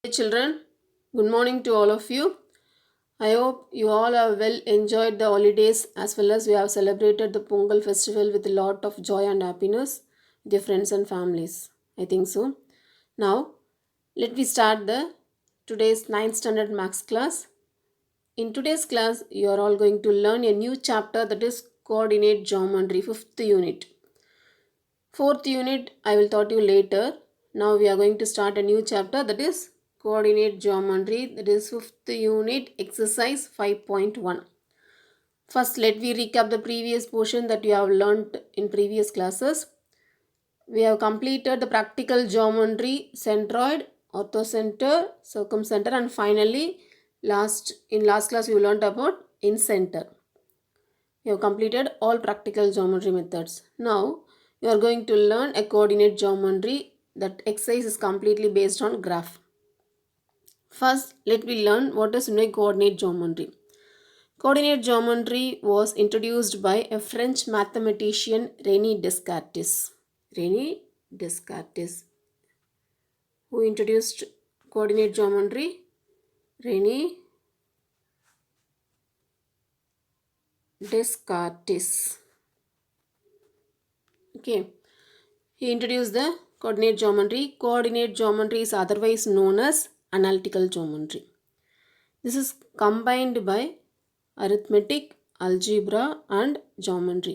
Hey children, good morning to all of you. I hope you all have well enjoyed the holidays as well as we have celebrated the Pongal festival with a lot of joy and happiness with your friends and families. I think so. Now, let me start the today's 9th standard maths class. In today's class, you are all going to learn a new chapter that is coordinate geometry 5th unit. 4th unit I will taught you later. Now we are going to start a new chapter that is coordinate geometry, that is 5th unit exercise 5.1. First let me recap the previous portion that you have learnt in previous classes. We have completed the practical geometry, centroid, orthocenter, circumcenter, and finally last class we learnt about incenter. You have completed all practical geometry methods. Now you are going to learn a coordinate geometry. That exercise is completely based on graph. First, let me learn what is coordinate geometry. Coordinate geometry was introduced by a French mathematician René Descartes. René Descartes. Who introduced coordinate geometry? René Descartes. Okay. He introduced the coordinate geometry. Coordinate geometry is otherwise known as analytical geometry. This is combined by arithmetic, algebra and geometry.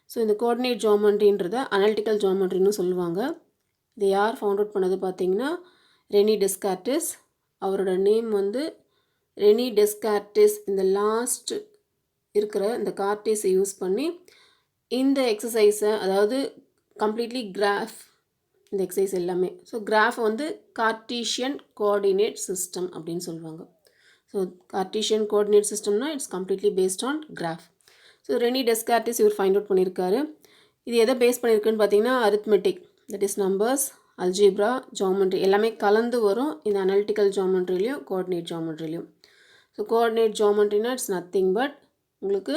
So இந்த coordinate geometryன்றத analytical geometryன்னு சொல்லுவாங்க. இதை யார் found out பண்ணது பார்த்தீங்கன்னா Rennie டெஸ்கார்டிஸ். அவரோட name வந்து Rennie டெஸ்கார்டிஸ். இந்த last இருக்கிற இந்த கார்டிஸை யூஸ் பண்ணி இந்த எக்ஸசைஸை, அதாவது கம்ப்ளீட்லி கிராஃப், இந்த எக்ஸசைஸ் எல்லாமே. ஸோ கிராஃப் வந்து கார்டீஷியன் கோஆர்டினேட் சிஸ்டம் அப்படின்னு சொல்லுவாங்க. ஸோ கார்டீஷியன் கோஆர்டினேட் சிஸ்டம்னா it's completely based on graph. So René Descartes இவர் ஃபைண்ட் அவுட் பண்ணியிருக்காரு. இது எதை பேஸ் பண்ணியிருக்குன்னு பார்த்தீங்கன்னா arithmetic, that is numbers, algebra, geometry எல்லாமே கலந்து வரும் இந்த அனாலிட்டிக்கல் ஜாமெண்ட்ரிலையும் கோஆர்டினேட் ஜாமெண்ட்ரிலையும். ஸோ கோஆர்டினேட் ஜாமெண்ட்ரினா இட்ஸ் நத்திங் பட் உங்களுக்கு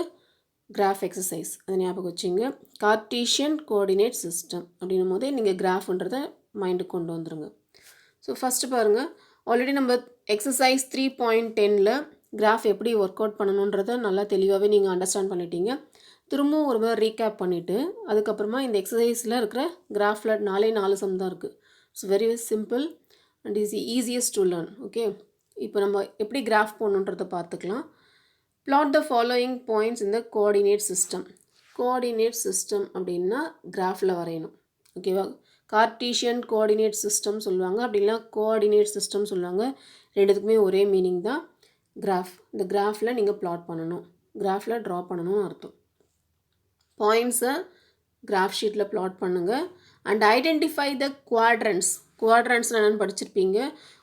கிராஃப் எக்ஸசைஸ், அதை ஞாபகம் வச்சுங்க. கார்டீஷியன் கோஆர்டினேட் சிஸ்டம் அப்படின்னும் போதே நீங்கள் கிராஃப்ன்றதை மைண்டுக்கு கொண்டு வந்துடுங்க. ஸோ ஃபஸ்ட்டு பாருங்கள், ஆல்ரெடி நம்ம எக்ஸசைஸ் 3.10ல் கிராஃப் எப்படி ஒர்க் அவுட் பண்ணணுன்றதை நல்லா தெளிவாகவே நீங்கள் அண்டர்ஸ்டாண்ட் பண்ணிட்டீங்க. திரும்பவும் ஒரு முறை ரீகேப் பண்ணிவிட்டு அதுக்கப்புறமா இந்த எக்ஸசைஸில் இருக்கிற கிராஃபில் 4 சம் தான் இருக்குது. It's very simple and is easiest to learn. Okay, இப்போ நம்ம எப்படி கிராஃப் போடணுன்றதை பார்த்துக்கலாம். Plot the following points in the coordinate system. Coordinate system அப்படின்னா கிராஃபில் வரையணும். ஓகேவா? கார்டீஷியன் கோஆர்டினேட் சிஸ்டம் சொல்லுவாங்க, அப்படின்னா கோஆர்டினேட் சிஸ்டம் சொல்லுவாங்க. ரெண்டுத்துக்குமே ஒரே மீனிங் தான். கிராஃப், இந்த கிராஃபில் நீங்கள் பிளாட் பண்ணணும், கிராஃபில் ட்ரா பண்ணணும்னு அர்த்தம். பாயிண்ட்ஸை கிராஃப் ஷீட்டில் பிளாட் பண்ணுங்கள். And identify the குவாட்ரண்ட்ஸ். குவாட்ரண்ட்ஸ் என்னென்னு படிச்சிருப்பீங்க.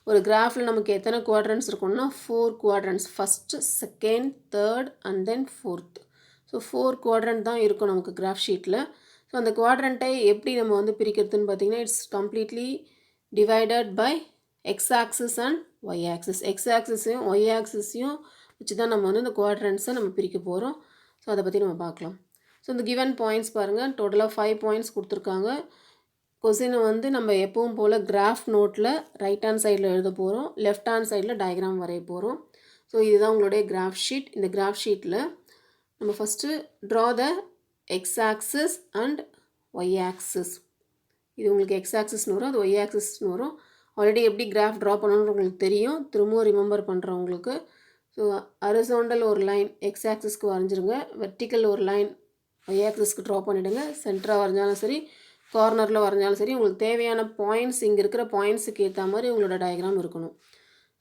ஒரு கிராஃபில் நமக்கு எத்தனை குவாட்ரண்ட்ஸ் இருக்குன்னா 4 quadrants. First, second, third and then fourth. So 4 quadrant தான் இருக்கும் நமக்கு கிராஃப் ஷீட்டில். ஸோ அந்த குவாட்ரண்ட்டை எப்படி நம்ம வந்து பிரிக்கிறதுன்னு பார்த்தீங்கன்னா it's completely divided by X axis and Y axis. X ஆக்சிஸையும் ஒய் ஆக்சிஸையும் வச்சு தான் நம்ம வந்து இந்த குவாட்ரண்ட்ஸை நம்ம பிரிக்க போகிறோம். ஸோ அதை பற்றி நம்ம பார்க்கலாம். ஸோ இந்த கிவன் பாயிண்ட்ஸ் பாருங்கள், டோட்டலாக 5 பாயிண்ட்ஸ் கொடுத்துருக்காங்க. கொஸ்டினை வந்து நம்ம எப்பவும் போல் கிராஃப் நோட்டில் ரைட் ஹேண்ட் சைடில் எழுத போகிறோம், லெஃப்ட் ஹேண்ட் சைடில் டயக்ராம் வரைய போகிறோம். ஸோ இதுதான் உங்களுடைய கிராஃப் ஷீட். இந்த கிராஃப் ஷீட்டில் நம்ம first draw the X axis and Y axis. இது உங்களுக்கு எக்ஸ் ஆக்சிஸ்னு வரும், அது ஒய் ஆக்சிஸ்னு வரும். ஆல்ரெடி எப்படி கிராஃப் ட்ரா பண்ணணும்னு உங்களுக்கு தெரியும், திரும்பவும் ரிமெம்பர் பண்ணுறேன் உங்களுக்கு. ஸோ ஹரிசாண்டல் ஒரு லைன் எக்ஸ் ஆக்சிஸ்க்கு வரைஞ்சிருங்க, வெர்டிக்கல் ஒரு லைன் ஒய் ஆக்சிஸ்க்கு ட்ரா பண்ணிவிடுங்க. சென்டராக வரைஞ்சாலும் சரி, கார்னரில் வரைஞ்சாலும் சரி, உங்களுக்கு தேவையான பாயிண்ட்ஸ் இங்கே இருக்கிற பாயிண்ட்ஸுக்கு ஏற்ற மாதிரி உங்களோட டயக்ராம் இருக்கணும்.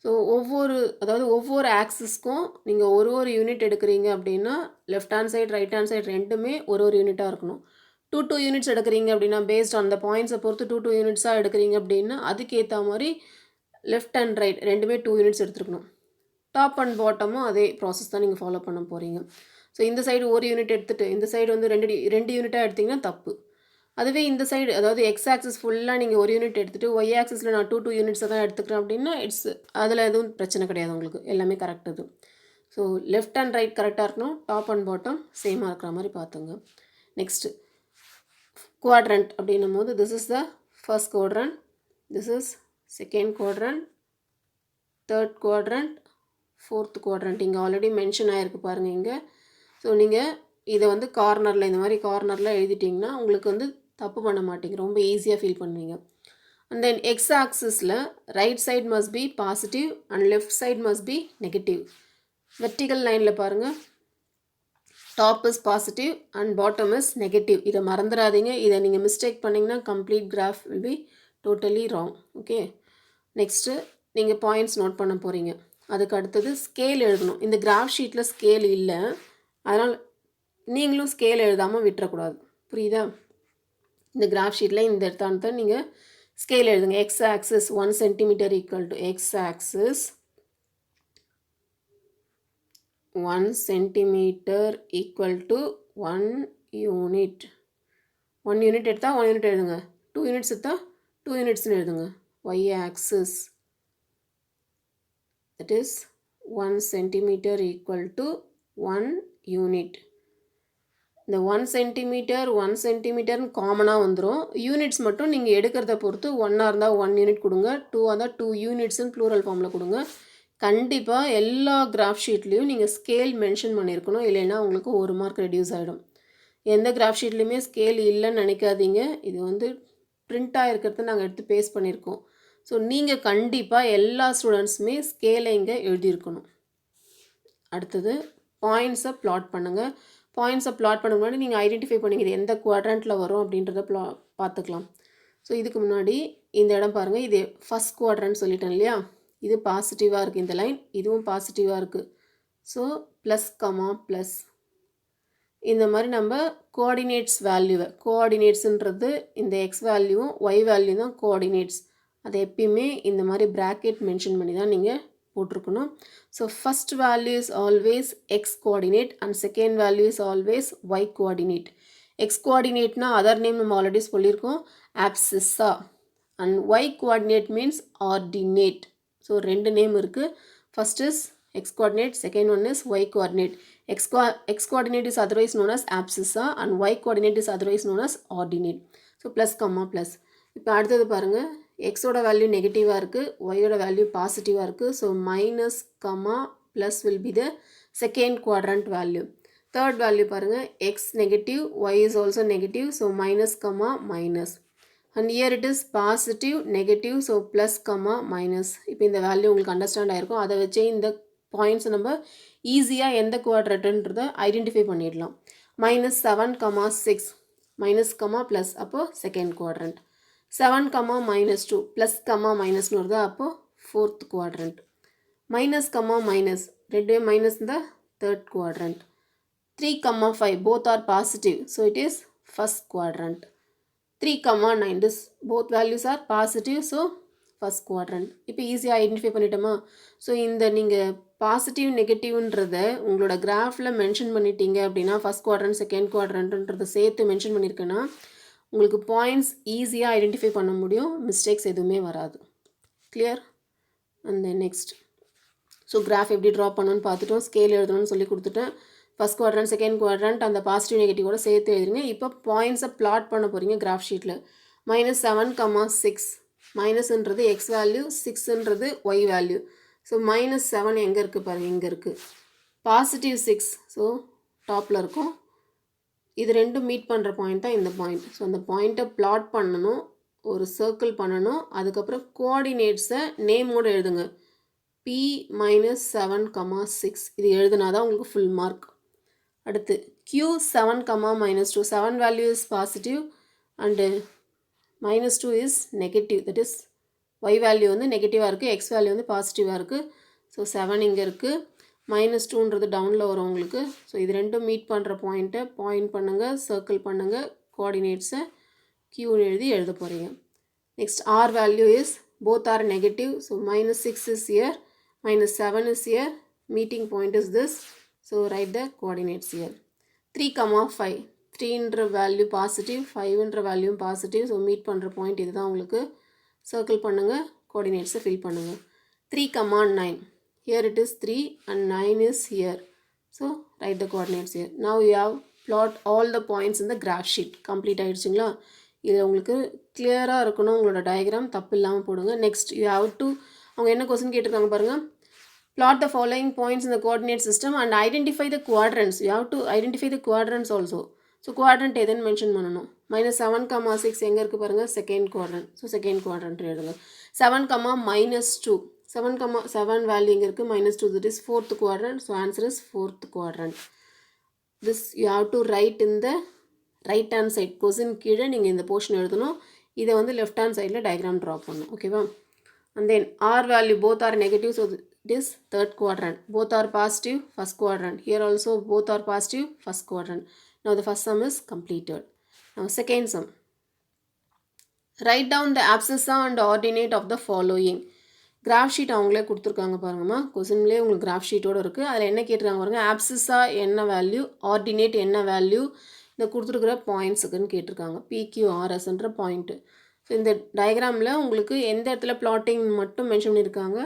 ஸோ ஒவ்வொரு ஆக்சிஸ்க்கும் நீங்கள் ஒரு யூனிட் எடுக்கிறீங்க அப்படின்னா left hand side right hand side ரெண்டுமே ஒரு யூனிட்டாக இருக்கணும். 2 யூனிட்ஸ் எடுக்கிறீங்க அப்படின்னா பேஸ்ட் ஆன் த பாயிண்ட்ஸை பொறுத்து 2 யூனிட்ஸாக எடுக்கிறீங்க அப்படின்னா அதுக்கேற்ற மாதிரி லெஃப்ட் அண்ட் ரைட் ரெண்டுமே 2 யூனிட்ஸ் எடுத்துருக்கணும். டாப் அண்ட் பாட்டமும் அதே ப்ராசஸ் தான் நீங்கள் ஃபாலோ பண்ண போகிறீங்க. ஸோ இந்த சைடு ஒரு யூனிட் எடுத்துகிட்டு இந்த சைடு வந்து ரெண்டு யூனிட்டாக எடுத்திங்கன்னா தப்பு. அதுவே இந்த சைடு, அதாவது எக்ஸ் ஆக்சிஸ் ஃபுல்லாக நீங்கள் ஒரு யூனிட் எடுத்துகிட்டு ஒய் ஆக்சிஸில் நான் 2 யூனிட்ஸை தான் எடுத்துக்கிறேன் அப்படின்னா இட்ஸ் அதில் எதுவும் பிரச்சனை கிடையாது, உங்களுக்கு எல்லாமே கரெக்ட் இது. ஸோ லெஃப்ட் அண்ட் ரைட் கரெக்டாக இருக்கணும், டாப் அண்ட் பாட்டம் சேமாக இருக்கிற மாதிரி பார்த்துங்க. நெக்ஸ்ட்டு குவாட்ரண்ட் அப்படின்னும் போது this is the first quadrant, this is second quadrant, third quadrant, fourth quadrant இங்கே ஆல்ரெடி மென்ஷன் ஆகிருக்கு பாருங்கள் இங்கே. ஸோ நீங்கள் இதை வந்து கார்னரில் இந்த மாதிரி கார்னரில் எழுதிட்டிங்கன்னா உங்களுக்கு வந்து தப்பு பண்ண மாட்டீங்க, ரொம்ப ஈஸியாக ஃபீல் பண்ணுவீங்க. அண்ட் தென் எக்ஸ் ஆக்சிஸில் right side must be positive and left side must be negative. Vertical லைனில் பாருங்கள், top is positive and bottom is negative. இதை மறந்துடாதீங்க, இதை நீங்கள் மிஸ்டேக் பண்ணிங்கன்னா complete graph will be totally wrong. Okay, next நீங்கள் points note பண்ண போகிறீங்க. அதுக்கு அடுத்தது ஸ்கேல் எழுதணும். இந்த கிராஃப் ஷீட்டில் ஸ்கேல் இல்லை, அதனால் நீங்களும் ஸ்கேல் எழுதாமல் விட்டுறக்கூடாது, புரியுதா? இந்த கிராஃப் ஷீட்டில் இந்த இடத்தானத்தை நீங்கள் ஸ்கேல் எழுதுங்க. X axis 1 centimetre equal to X axis 1 centimetre equal to 1 unit. 1 unit எடுத்தால் 1 யூனிட் எழுதுங்க, 2 யூனிட்ஸ் எடுத்தால் 2 யூனிட்ஸ்னு எழுதுங்க. y axis, that is 1 centimeter equal to 1 unit. இந்த 1 சென்டிமீட்டர் 1 சென்டிமீட்டர்னு காமனாக வந்துடும். யூனிட்ஸ் மட்டும் நீங்கள் எடுக்கிறத பொறுத்து 1ஆக இருந்தால் 1 யூனிட் கொடுங்க, 2ஆக இருந்தால் 2 யூனிட்ஸ்னு ப்ளூரல் ஃபார்மில் கொடுங்க. கண்டிப்பாக எல்லா கிராஃப் ஷீட்லேயும் நீங்கள் ஸ்கேல் மென்ஷன் பண்ணியிருக்கணும், இல்லைன்னா உங்களுக்கு 1 மார்க் ரெடியூஸ் ஆகிடும். எந்த கிராஃப் ஷீட்லேயுமே ஸ்கேல் இல்லைன்னு நினைக்காதீங்க, இது வந்து பிரிண்ட்டாக இருக்கிறத நாங்கள் எடுத்து பேஸ்ட் பண்ணியிருக்கோம். ஸோ நீங்கள் கண்டிப்பாக எல்லா ஸ்டூடெண்ட்ஸுமே ஸ்கேலை இங்கே எழுதியிருக்கணும். அடுத்தது பாயிண்ட்ஸை ப்ளாட் பண்ணுங்கள். பாயிண்ட்ஸை ப்ளாட் பண்ண முன்னாடி நீங்கள் ஐடென்டிஃபை பண்ணிக்கிறது எந்த குவாட்ரண்ட்டில் வரும் அப்படின்றத பார்த்துக்கலாம். ஸோ இதுக்கு முன்னாடி இந்த இடம் பாருங்கள், இது ஃபஸ்ட் குவாட்ரண்ட் சொல்லிட்டேன் இல்லையா? இது பாசிட்டிவாக இருக்குது, இந்த லைன் இதுவும் பாசிட்டிவாக இருக்குது. ஸோ ப்ளஸ் கமா ப்ளஸ் இந்த மாதிரி நம்ம கோஆர்டினேட்ஸ் வேல்யூவை, கோஆர்டினேட்ஸுன்றது இந்த எக்ஸ் வேல்யூவும் ஒய் வேல்யூ தான் கோஆர்டினேட்ஸ், அதை எப்பயுமே இந்த மாதிரி ப்ராக்கெட் மென்ஷன் பண்ணி தான் நீங்கள் போட்டிருக்கணும். So first value is always X coordinate and second value is always Y coordinate. X கோஆர்டினேட்னா அதர் நேம் நம்ம ஆல்ரெடி சொல்லியிருக்கோம், ஆப்சிஸா. And Y coordinate means ordinate. So 2 name இருக்குது. First is x coordinate, second one is y coordinate. X coordinate is otherwise known as abscissa and y coordinate is otherwise known as ordinate. So plus comma plus. இப்போ அடுத்தது பாருங்கள், எக்ஸோட value நெகட்டிவாக இருக்குது, ஒய்யோட value பாசிட்டிவாக இருக்குது. So minus comma plus will be the second quadrant value. Third value பாருங்கள், X negative, Y is also negative, so minus comma minus. And here it is positive negative, so plus comma minus. இப்போ இந்த value உங்களுக்கு understand ஆகிருக்கும். அதை வச்சே இந்த points நம்ம ஈஸியாக எந்த குவாட்ரண்ட்ன்றதை ஐடென்டிஃபை பண்ணிடலாம். Minus 7 comma 6 minus comma plus, அப்போது second quadrant. 7 comma minus 2 plus comma மைனஸ்னு வருது, அப்போது fourth quadrant. Minus comma minus 2 minus இந்த third quadrant. 3 comma 5 both are positive, so it is first quadrant. 3 comma 9 this both values are positive, so first quadrant. இப்போ ஈஸியாக identify பண்ணிட்டோமா? So இந்த நீங்கள் positive நெகட்டிவ்ன்றதை உங்களோட கிராஃபில் mention பண்ணிட்டீங்க அப்படின்னா, ஃபஸ்ட் குவாட்ரண்ட் செகண்ட் குவாட்ரண்ட்ன்றதை சேர்த்து mention பண்ணியிருக்கேன்னா உங்களுக்கு பாயிண்ட்ஸ் ஈஸியாக ஐடென்டிஃபை பண்ண முடியும், மிஸ்டேக்ஸ் எதுவுமே வராது. Clear? And then next, so graph எப்படி ட்ரா பண்ணணும்னு பார்த்துட்டோம், ஸ்கேல் எழுதணும்னு சொல்லி கொடுத்துட்டேன். ஃபஸ்ட் குவாட்ரண்ட் செகண்ட் குவாட்ரண்ட் அந்த பாசிட்டிவ் நெகட்டிவோட சேர்த்து எழுதுங்க. இப்போ பாயிண்ட்ஸை ப்ளாட் பண்ண போகிறீங்க கிராஃப் ஷீட்டில். மைனஸ் 7 கமா 6 மைனஸ்ன்றது எக்ஸ் வேல்யூ, 6ன்றது ஒய் வேல்யூ. ஸோ மைனஸ் 7 எங்கே இருக்குது பாருங்கள், இங்கே இருக்குது. பாசிட்டிவ் 6 ஸோ டாப்பில் இருக்கும். இது ரெண்டும் மீட் பண்ணுற பாயிண்ட் தான் இந்த பாயிண்ட். ஸோ அந்த பாயிண்ட்டை ப்ளாட் பண்ணணும், ஒரு சர்க்கிள் பண்ணணும். அதுக்கப்புறம் கோஆர்டினேட்ஸை நேமோடு எழுதுங்க. P மைனஸ் 7 கமா 6 இது எழுதுனா தான் உங்களுக்கு ஃபுல் மார்க். அடுத்து Q 7 comma minus 2, 7 value is positive and minus 2 is negative, that is Y value வந்து நெகட்டிவாக இருக்குது, எக்ஸ் வேல்யூ வந்து பாசிட்டிவாக இருக்குது. ஸோ 7 இங்கே இருக்குது, மைனஸ் 2ன்றது டவுனில் வரும் உங்களுக்கு. ஸோ இது ரெண்டும் மீட் பண்ணுற பாயிண்ட்டை பாயிண்ட் பண்ணுங்கள், சர்க்கிள் பண்ணுங்கள், கோஆர்டினேட்ஸை Qன்னு எழுத போகிறீங்க. Next R value is both are negative, so minus 6 is here, minus 7 is here, meeting point is this, so write the coordinates here. 3 comma 5, 3ன்ற value positive, 5ன்ற value positive, so meet பண்ணுற point இதுதான் உங்களுக்கு. circle பண்ணுங்க, coordinates fill பண்ணுங்க. 3 comma 9, here it is 3 and 9 is here, so write the coordinates here. Now you have plot all the points in the graph sheet. complete ஆயிடுச்சுங்களா? இது உங்களுக்கு கிளியராக இருக்கணும், உங்களோட டயக்ராம் தப்பு இல்லாமல் போடுங்க. நெக்ஸ்ட் யூ ஹாவ் டு அவங்க என்ன கொஸ்டின் கேட்டிருக்காங்க பாருங்கள். Plot the following points in the coordinate system and identify the quadrants. You have to identify the quadrants also. So quadrant எதுன்னு மென்ஷன் பண்ணணும். -7, 6 எங்கே இருக்குது பாருங்கள், second quadrant. So second quadrant எழுதுங்க. 7, -2. 7 வேல்யூ இங்கே இருக்குது, -2, that is fourth quadrant. So answer is fourth quadrant. This you have to write in the right hand side. Question கீழே நீங்கள் இந்த போர்ஷன் எழுதணும். இதை வந்து லெஃப்ட் ஹேண்ட் சைடில் டயக்ராம் ட்ரா பண்ணணும். ஓகேவா? And then R value both are negative, so it is third quadrant. Both are positive, first quadrant. Here also both are positive, first quadrant. Now the first sum is completed. Now second sum. Write down the abscissa and ordinate of the following. Graph sheet அவங்களே கொடுத்துருக்காங்க பாருங்கம்மா. கொஸ்டின்லேயே உங்களுக்கு graph ஷீட்டோடு இருக்குது. அதில் என்ன கேட்டிருக்காங்க பாருங்கள், ஆப்சிஸா என்ன வேல்யூ, ஆர்டினேட் என்ன வேல்யூ, இந்த கொடுத்துருக்குற பாயிண்ட்ஸுக்குன்னு கேட்டிருக்காங்க. PQRSன்ற பாயிண்ட்டு. ஸோ இந்த டயக்ராமில் உங்களுக்கு எந்த இடத்துல பிளாட்டிங் மட்டும் மென்ஷன் பண்ணியிருக்காங்க,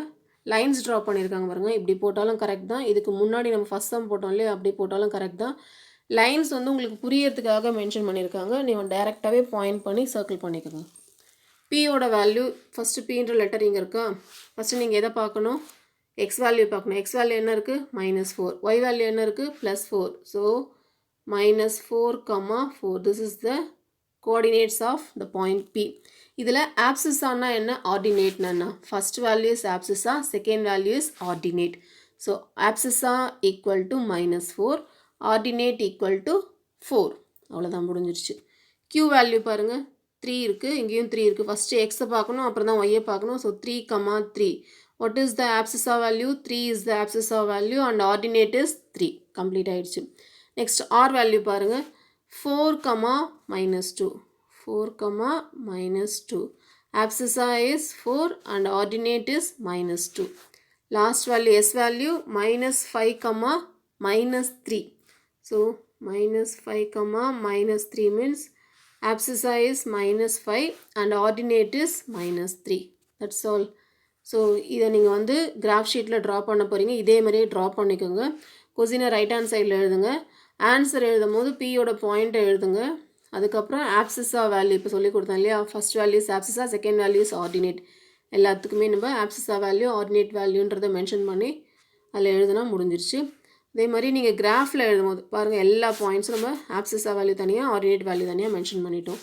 லைன்ஸ் ட்ரா பண்ணியிருக்காங்க பாருங்கள். இப்படி போட்டாலும் கரெக்ட் தான். இதுக்கு முன்னாடி நம்ம ஃபஸ்ட் சம் போட்டோம் இல்லையா, அப்படி போட்டாலும் கரெக்ட் தான். லைன்ஸ் வந்து உங்களுக்கு புரியறதுக்காக மென்ஷன் பண்ணியிருக்காங்க. நீங்கள் டைரெக்டாகவே பாயிண்ட் பண்ணி சர்க்கிள் பண்ணிக்கோங்க. பியோட வேல்யூ ஃபஸ்ட்டு பின்ற லெட்டர் இங்கே இருக்கா. ஃபஸ்ட்டு நீங்கள் எதை பார்க்கணும், எக்ஸ் வேல்யூ பார்க்கணும். எக்ஸ் வேல்யூ என்ன இருக்குது, -4. ஒய் வேல்யூ என்ன இருக்குது, +4. So -4, 4. This is the coordinates of the point P. இதில் abscissa என்ன, ordinate என்ன, first value is abscissa, second value is ordinate. So abscissa equal to -4, ordinate equal to 4. அவ்வளோதான், முடிஞ்சிருச்சு. Q வேல்யூ பாருங்கள், 3 இருக்குது, இங்கேயும் 3 இருக்குது. ஃபஸ்ட்டு எக்ஸை பார்க்கணும், அப்புறம் தான் ஒய்யை பார்க்கணும். So 3, 3. What is the abscissa value? 3 is the abscissa value and ordinate is 3. Complete ஆகிடுச்சு. நெக்ஸ்ட் R வேல்யூ பாருங்கள், 4, -2. 4, -2. Abscissa is 4 and ordinate is -2. Last value, S value, -5, -3. So, -5, -3 means abscissa is -5 and ordinate is -3. That's all. So இதை நீங்கள் வந்து graph ஷீட்டில் draw பண்ண போகிறீங்க. இதே மாதிரியே ட்ரா பண்ணிக்கோங்க. கொஸ்டினை ரைட் ஹேண்ட் சைடில் எழுதுங்க. ஆன்சர் எழுதும் போது பியோட பாயிண்ட்டை எழுதுங்க. அதுக்கப்புறம் ஆப்சிஸா வேல்யூ இப்போ சொல்லி கொடுத்தேன் இல்லையா, first values abscissa, second values ordinate. எல்லாத்துக்குமே நம்ம ஆப்சிஸா வேல்யூ, ஆர்டினேட் வேல்யூன்றதை மென்ஷன் பண்ணி அதில் எழுதுனா முடிஞ்சிருச்சு. அதே மாதிரி நீங்கள் கிராஃபில் எழுதும்போது பாருங்கள், எல்லா பாயிண்ட்ஸும் நம்ம ஆப்சிஸா வேல்யூ தனியாக, ஆர்டினேட் வேல்யூ தனியாக மென்ஷன் பண்ணிட்டோம்.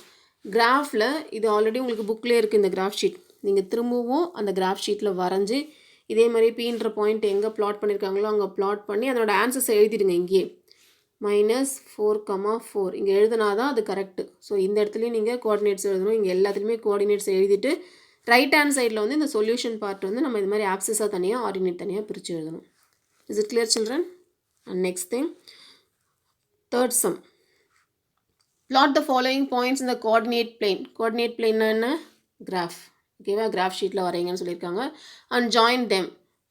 கிராஃபில் இது ஆல்ரெடி உங்களுக்கு புக்லேயே இருக்குது இந்த கிராஃப் ஷீட். நீங்கள் திரும்பவும் அந்த கிராஃப் ஷீட்டில் வரைஞ்சி இதே மாதிரி பீன்ற பாயிண்ட் எங்கே ப்ளாட் பண்ணியிருக்காங்களோ அங்கே ப்ளாட் பண்ணி அதனோட ஆன்சர்ஸை எழுதிடுங்க. இங்கேயே -4, 4 இங்கே எழுதுனா தான் அது கரெக்டு. ஸோ இந்த இடத்துலையும் நீங்கள் கோஆர்டினேட்ஸ் எழுதணும். இங்கே எல்லாத்துலேயுமே கோஆர்டினேட்ஸ் எழுதிட்டு ரைட் ஹேண்ட் சைடில் வந்து இந்த சொல்யூஷன் பார்ட் வந்து நம்ம இது மாதிரி ஆப்சிஸாக தனியாக, ஆர்டினேட் தனியாக பிரித்து எழுதணும். Is it clear children? And next thing, third sum. plot the following points in the coordinate plane. coordinate plane என்ன, கிராஃப். ஓகேவா, கிராஃப் ஷீட்டில் வரைங்கன்னு சொல்லியிருக்காங்க. அண்ட் ஜாயின் தெம்,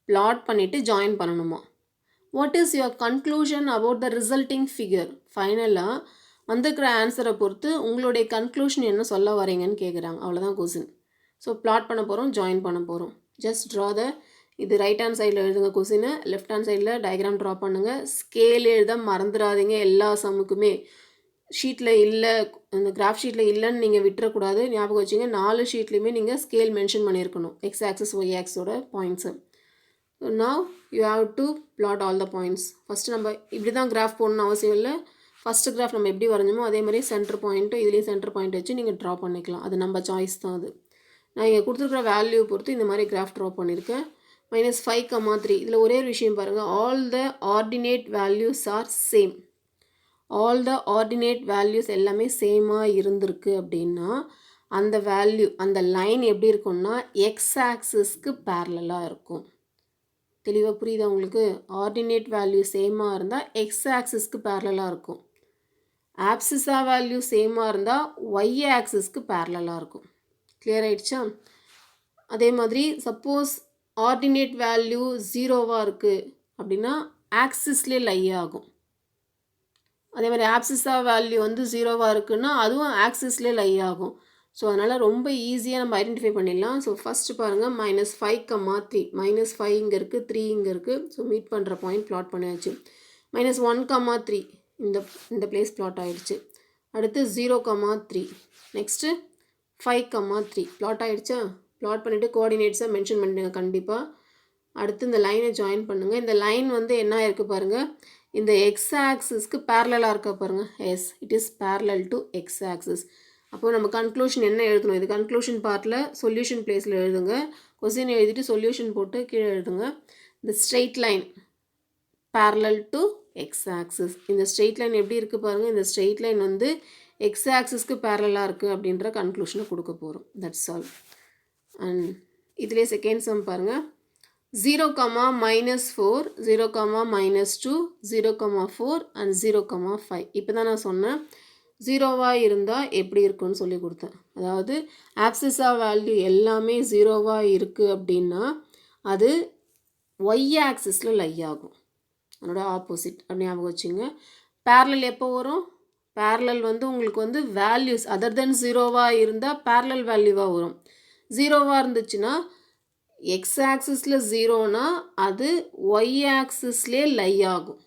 பிளாட் பண்ணிவிட்டு ஜாயின் பண்ணணுமா. What is your conclusion about the resulting figure? ஃபைனலாக வந்துருக்கிற ஆன்சரை பொறுத்து உங்களுடைய கன்க்ளூஷன் என்ன சொல்ல வரீங்கன்னு கேட்குறாங்க. அவ்வளோதான் கொஸ்டின். ஸோ பிளாட் பண்ண போகிறோம், ஜாயின் பண்ண போகிறோம். ஜஸ்ட் ட்ரா த, இது ரைட் ஹேண்ட் சைடில் எழுதுங்க கொஸ்டினை, லெஃப்ட் ஹேண்ட் சைடில் டயக்ராம் ட்ரா பண்ணுங்கள். ஸ்கேல் எழுத மறந்துடாதீங்க. எல்லா சம்முக்குமே ஷீட்டில் இல்லை, இந்த கிராஃப் ஷீட்டில் இல்லைன்னு நீங்கள் விட்டுறக்கூடாது. ஞாபகம் வச்சுங்க, 4 ஷீட்லேயுமே நீங்கள் ஸ்கேல் மென்ஷன் பண்ணியிருக்கணும், எக்ஸ் ஆக்சஸ், ஒய் ஆக்ஸோட points. So now you have to plot all the points. First நம்ம இப்படி தான் கிராஃப் போடணும்னு அவசியம் இல்லை. ஃபஸ்ட்டு கிராஃப் நம்ம எப்படி வரைஞ்சோமோ அதே மாதிரி சென்டர் பாயிண்ட்டு, இதுலேயும் சென்டர் பாயிண்ட் வச்சு நீங்கள் ட்ரா பண்ணிக்கலாம். அது நம்ம சாய்ஸ் தான். அது நான் இங்கே கொடுத்துருக்குற வேல்யூ பொறுத்து இந்த மாதிரி கிராஃப் ட்ரா பண்ணியிருக்கேன். -5, 3. இதில் ஒரே ஒரு விஷயம் பாருங்கள், all the ordinate values are same. All the ordinate values எல்லாமே சேமாக இருந்திருக்கு அப்படின்னா அந்த வேல்யூ, அந்த லைன் எப்படி இருக்கும்னா எக்ஸ் ஆக்சிஸ்க்கு பேரலாக இருக்கும். தெளிவாக புரியுதா உங்களுக்கு? ஆர்டினேட் வேல்யூ சேமாக இருந்தால் எக்ஸ் ஆக்சிஸ்க்கு பேரலாக இருக்கும். ஆப்சிஸா வேல்யூ சேமாக இருந்தால் ஒய் ஆக்சிஸ்க்கு பேரலாக இருக்கும். கிளியர் ஆகிடுச்சா? அதே மாதிரி சப்போஸ் ஆர்டினேட் வேல்யூ 0வாக இருக்குது அப்படின்னா ஆக்சிஸ்லேயே லை ஆகும். அதே மாதிரி ஆப்சிஸா வேல்யூ வந்து 0வாக இருக்குன்னா அதுவும் ஆக்சிஸ்லேயே லை ஆகும். ஸோ அதனால் ரொம்ப ஈஸியாக நம்ம ஐடென்டிஃபை பண்ணிடலாம். ஸோ ஃபஸ்ட்டு பாருங்கள், -5, 3. -5 இங்கே இருக்குது, 3 இங்கே இருக்குது. ஸோ மீட் பண்ணுற பாயிண்ட் ப்ளாட் பண்ணியாச்சு. -1, 3 இந்த பிளேஸ் ப்ளாட் ஆகிடுச்சு. அடுத்து 0, 3. நெக்ஸ்ட்டு 5, 3 ப்ளாட் ஆகிடுச்சா? ப்ளாட் பண்ணிவிட்டு கோஆர்டினேட்ஸை மென்ஷன் பண்ணிடுங்க கண்டிப்பாக. அடுத்து இந்த லைனை ஜாயின் பண்ணுங்கள். இந்த லைன் வந்து என்ன இருக்குது பாருங்கள், இந்த எக்ஸ் ஆக்சிஸ்க்கு பேரலாக இருக்க பாருங்கள். Yes, it is parallel to X axis. அப்போது நம்ம கன்க்ளூஷன் என்ன எழுதணும், இது கன்க்ளூஷன் பார்ட்டில் சொல்யூஷன் பிளேஸில் எழுதுங்க. கொஸ்டின் எழுதிட்டு சொல்யூஷன் போட்டு கீழே எழுதுங்க. இந்த straight line parallel to x axis. இந்த ஸ்ட்ரெயிட் லைன் எப்படி இருக்குது பாருங்கள். இந்த ஸ்ட்ரெயிட் லைன் வந்து எக்ஸ் ஆக்சிஸ்க்கு பேரலாக இருக்குது அப்படின்ற கன்க்ளூஷனை கொடுக்க போகிறோம். That's all. அண்ட் இதிலே செகண்ட் சம் பாருங்கள். 0, -4, 0, -2, 0, 4 அண்ட் 0, 5. இப்போ தான் நான் சொன்னேன் ஜீரோவாக இருந்தால் எப்படி இருக்குன்னு சொல்லி கொடுத்தேன். அதாவது ஆப்சிஸா வேல்யூ எல்லாமே ஜீரோவாக இருக்குது அப்படின்னா அது ஒய் ஆக்சிஸில் லை ஆகும். அதனோட ஆப்போசிட் அப்படி ஞாபகம் வச்சுங்க. பேரலல் எப்போ வரும், பேரலல் வந்து உங்களுக்கு வந்து வேல்யூஸ் அதர் தென் ஜீரோவாக இருந்தால் பேரலல் வேல்யூவாக வரும். ஜீரோவாக இருந்துச்சுன்னா எக்ஸ் ஆக்சிஸில் ஜீரோனா அது ஒய் ஆக்சிஸ்லே லை ஆகும்.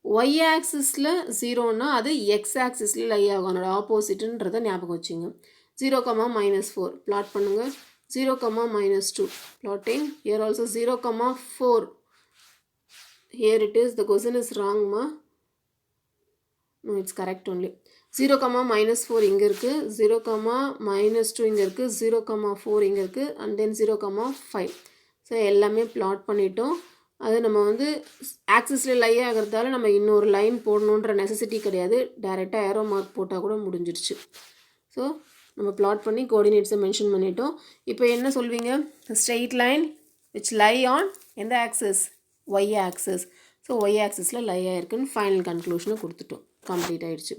ஒய் ஆக்சிஸில் ஜீரோனா அது எக்ஸ் ஆக்சிஸில் லை ஆகும். அதனோட ஆப்போசிட்டுன்றதை ஞாபகம் வச்சுங்க. 0, -4 பிளாட் பண்ணுங்கள். 0, -2 plotting. Here also 0, 4. Here it is. The question is wrong ma. No, it's correct only. 0, -4 இங்கே இருக்குது. 0, -2 இங்கே இருக்குது. 0, 4 இங்கே இருக்குது. And then 0, 5. ஸோ எல்லாமே பிளாட் பண்ணிட்டோம். அது நம்ம வந்து ஆக்சிஸில் லை ஆகிறதால நம்ம இன்னொரு லைன் போடணுன்ற நெசசிட்டி கிடையாது. டைரெக்டாக ஏரோ மார்க் போட்டால் கூட முடிஞ்சிருச்சு. ஸோ நம்ம பிளாட் பண்ணி கோஆர்டினேட்ஸை மென்ஷன் பண்ணிட்டோம். இப்போ என்ன சொல்வீங்க, straight line which lie on எந்த axis, Y axis. So y ஆக்சிஸில் லை ஆகிருக்குன்னு ஃபைனல் கன்க்ளூஷனை கொடுத்துட்டோம். கம்ப்ளீட் ஆகிடுச்சு.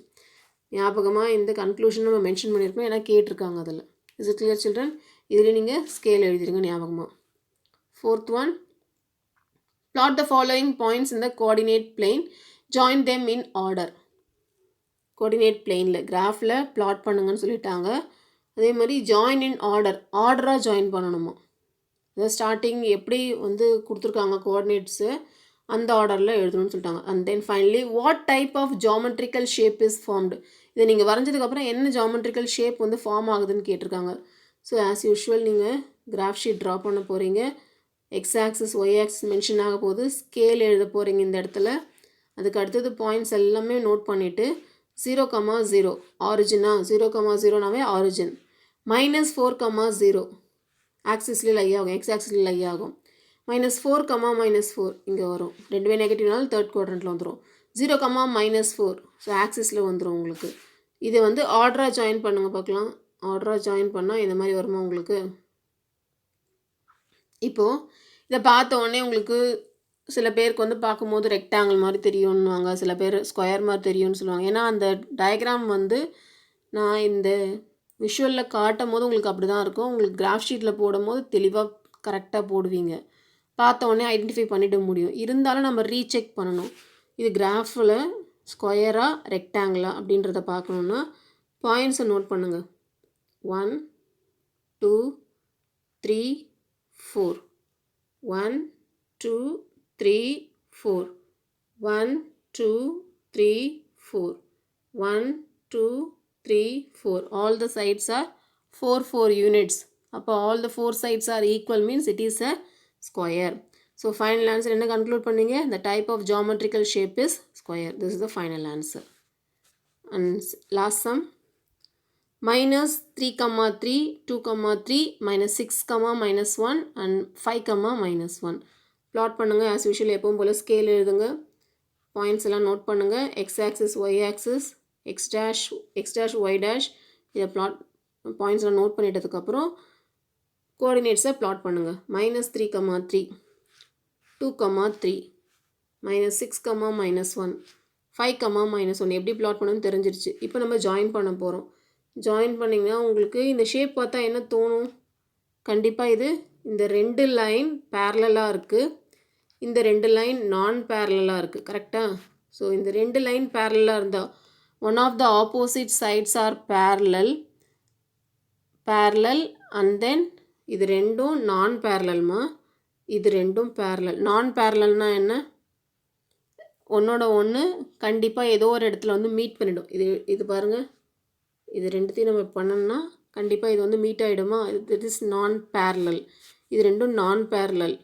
ஞாபகமாக இந்த கன்க்ளூஷன் நம்ம மென்ஷன் பண்ணியிருக்கோம், ஏன்னா கேட்டிருக்காங்க அதில். Is it clear children? இதில் நீங்கள் ஸ்கேல் எழுதிடுங்க ஞாபகமாக. 4th one, plot the following points in the coordinate plane, join them in order. Coordinate பிளேனில் கிராஃபில் பிளாட் பண்ணுங்கன்னு சொல்லிட்டாங்க. அதே மாதிரி ஜாயின் இன் ஆர்டராக ஜாயின் பண்ணணுமா. அதாவது ஸ்டார்டிங் எப்படி வந்து கொடுத்துருக்காங்க கோஆர்டினேட்ஸு அந்த ஆர்டரில் எழுதணும்னு சொல்லிட்டாங்க. And then finally what type of geometrical shape is formed. இதை நீங்கள் வரைஞ்சதுக்கப்புறம் என்ன ஜாமெட்ரிக்கல் ஷேப் வந்து ஃபார்ம் ஆகுதுன்னு கேட்டிருக்காங்க. ஸோ ஆஸ் யூஷுவல் நீங்கள் கிராஃப் ஷீட் ட்ரா பண்ண போகிறீங்க. X axis Y axis mention ஆக போது, ஸ்கேல் எழுத போகிறீங்க இந்த இடத்துல. அதுக்கு அடுத்தது பாயிண்ட்ஸ் எல்லாமே நோட் பண்ணிவிட்டு 0, 0 ஆரிஜினா, 0, 0நாவே ஆரிஜின். -4, 0 ஆக்சிஸ்லேயே லை ஆகும், எக்ஸ் ஆக்சிஸ்லேயே லை ஆகும். -4, -4 இங்கே வரும். ரெண்டுமே நெகட்டிவ்னாலும் தேர்ட் குவாட்ரண்ட்டில் வந்துடும். 0, -4 ஸோ ஆக்சிஸில் வந்துடும் உங்களுக்கு. இதை வந்து ஆர்டராக ஜாயின் பண்ணுங்கள் பார்க்கலாம். ஆர்டராக ஜாயின் பண்ணால் இந்த மாதிரி வருமா உங்களுக்கு. இப்போது இதை பார்த்த உடனே உங்களுக்கு சில பேருக்கு வந்து பார்க்கும்போது ரெக்டாங்கிள் மாதிரி தெரியும்னுவாங்க, சில பேர் ஸ்கொயர் மாதிரி தெரியும்னு சொல்லுவாங்க. ஏன்னா அந்த டயக்ராம் வந்து நான் இந்த விஷுவலில் காட்டும் போது உங்களுக்கு அப்படி தான் இருக்கும். உங்களுக்கு கிராஃப் ஷீட்டில் போடும் போது தெளிவாக கரெக்டாக போடுவீங்க, பார்த்த உடனே ஐடென்டிஃபை பண்ணிட முடியும். இருந்தாலும் நம்ம ரீசெக் பண்ணணும், இது கிராஃபில் ஸ்கொயரா ரெக்டாங்கிளா அப்படின்றத பார்க்கணுன்னா பாயிண்ட்ஸை நோட் பண்ணுங்கள். 1, 2, 3, 4. 1, 2, 3, 4. 1, 2, 3, 4. 1, 2, 3, 4. All the sides are 4, 4 units. அப்போ all the 4 sides are equal means it is a square. So final answer என்ன conclude பண்ணீங்க? The type of geometrical shape is square. This is the final answer. And last sum. -3, 3, 2, 3, -6, -1 and 5, -1. plot பண்ணுங்கள். as usual எப்பவும் போல் scale எழுதுங்க. Points எல்லாம் note பண்ணுங்கள். X axis Y axis, X dash Y dash. இதை plot பாயிண்ட்ஸ்லாம் note பண்ணிட்டதுக்கப்புறம் கோஆர்டினேட்ஸை பிளாட் பண்ணுங்கள். -3, 3, 2, 3, -6, -1, 5, -1 எப்படி பிளாட் பண்ணணும்னு தெரிஞ்சிருச்சு. இப்போ நம்ம ஜாயின் பண்ண போகிறோம். ஜாயின் பண்ணிங்கன்னா உங்களுக்கு இந்த ஷேப் பார்த்தா என்ன தோணும், கண்டிப்பாக இது இந்த 2 லைன் பேரலாக இருக்குது, இந்த 2 லைன் நான் பேரலாக இருக்குது. கரெக்டாக? ஸோ இந்த 2 லைன் பேரலாக இருந்தால் one of the opposite sides are parallel and then இது ரெண்டும் நான் பேரலல்மா, இது ரெண்டும் பேரலல். நான் பேரலல்னால் என்ன, ஒன்றோட ஒன்று கண்டிப்பாக ஏதோ ஒரு இடத்துல வந்து மீட் பண்ணிடும். இது பாருங்கள், இது ரெண்டுத்தையும் நம்ம பண்ணோம்னா கண்டிப்பாக இது வந்து மீட் ஆகிடுமா? It is non parallel. இது ரெண்டும் நான் பேரலல்.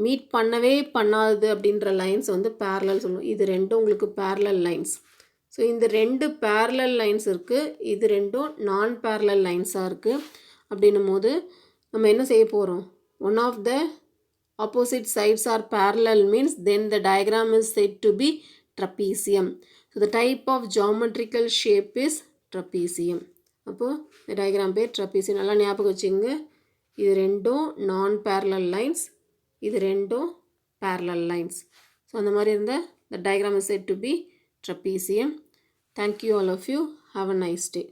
மீட் பண்ணவே பண்ணாது அப்படின்ற லைன்ஸ் வந்து பேரலல் சொல்லுவோம். இது ரெண்டும் உங்களுக்கு பேரலல் லைன்ஸ். ஸோ இந்த 2 பேரலல் லைன்ஸ் இருக்குது, இது ரெண்டும் நான் பேரலல் லைன்ஸாக இருக்குது. அப்படின்னும் போது நம்ம என்ன செய்ய போகிறோம்? One of the opposite sides are parallel means then the diagram is said to be trapezium. So the type of geometrical shape is trapezium. அப்போ இந்த டயக்ராம் பேர் trapezium. நல்லா ஞாபகம் வச்சுங்க. இது ரெண்டும் நான் பேரலல் லைன்ஸ், இது ரெண்டும் பேரலல் லைன்ஸ். ஸோ அந்த மாதிரி இருந்தால் the diagram is said to be trapezium. Thank you all of you. Have a nice day.